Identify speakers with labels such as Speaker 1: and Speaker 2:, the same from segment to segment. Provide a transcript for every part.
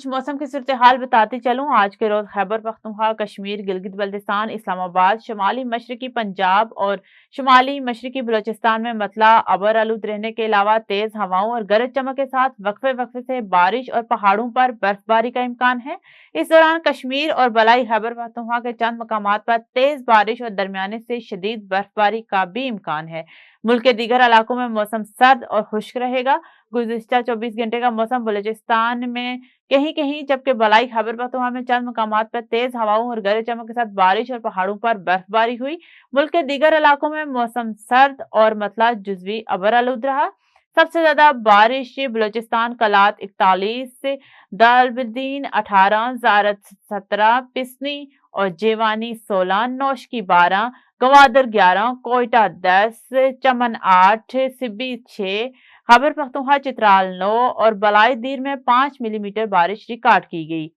Speaker 1: कुछ मौसम की सूरत हाल बताती चलूं। आज के रोज खैबर पख्तूनख्वा, कश्मीर, गिलगित बल्तिस्तान, इस्लामाबाद, शुमाली मशरकी पंजाब और शुमाली मशरकी बलोचिस्तान में मतला अबर आलूद रहने के अलावा तेज हवाओं और गरज चमक के साथ वक्फे वक्फे से बारिश और पहाड़ों पर बर्फबारी का इम्कान है। इस दौरान कश्मीर और बलाई खैबर पख्तूनख्वा के चंद मकामात पर तेज बारिश और दरमियाने से शदीद बर्फबारी का भी इम्कान है। मुल्क के दीगर इलाकों में मौसम सर्द और खुश्क रहेगा। गुज़िश्ता 24 घंटे का मौसम बलूचिस्तान में कहीं कहीं, जबकि बलाई खैबर पख्तूनख्वा में चंद मकामात पर तेज हवाओं और गरज चमक के साथ बारिश और पहाड़ों पर बर्फबारी हुई। मुल्क के दीगर इलाकों में मौसम सर्द और मतला जुज़वी अबर आलूद रहा। सबसे ज्यादा बारिश बलूचिस्तान कलात 41, दालबदीन 18, ज़ारत 17, पिसनी और जेवानी 16, नौशकी 12, गवादर 11, कोयटा 10, चमन 8, सिब्बी 6, खैबर पख्तूनख्वा चित्राल 9 और बलाई दीर में 5 मिलीमीटर बारिश रिकॉर्ड की गई।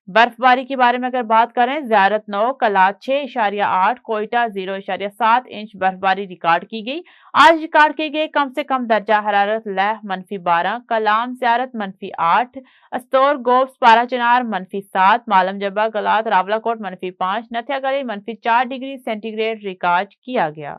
Speaker 1: बर्फबारी के बारे में अगर बात करें, ज़ियारत 9, कलात 6.8, कोयटा 0.7 इंच बर्फबारी रिकॉर्ड की गई। आज रिकॉर्ड की गई कम से कम दर्जा हरारत लह -12, कलाम ज़ियारत -8, अस्तोर गोब्स पारा चिनार -7, मालम जब्बा गलात रावलाकोट -5, नथिया गली -4 डिग्री सेंटीग्रेड रिकॉर्ड किया गया।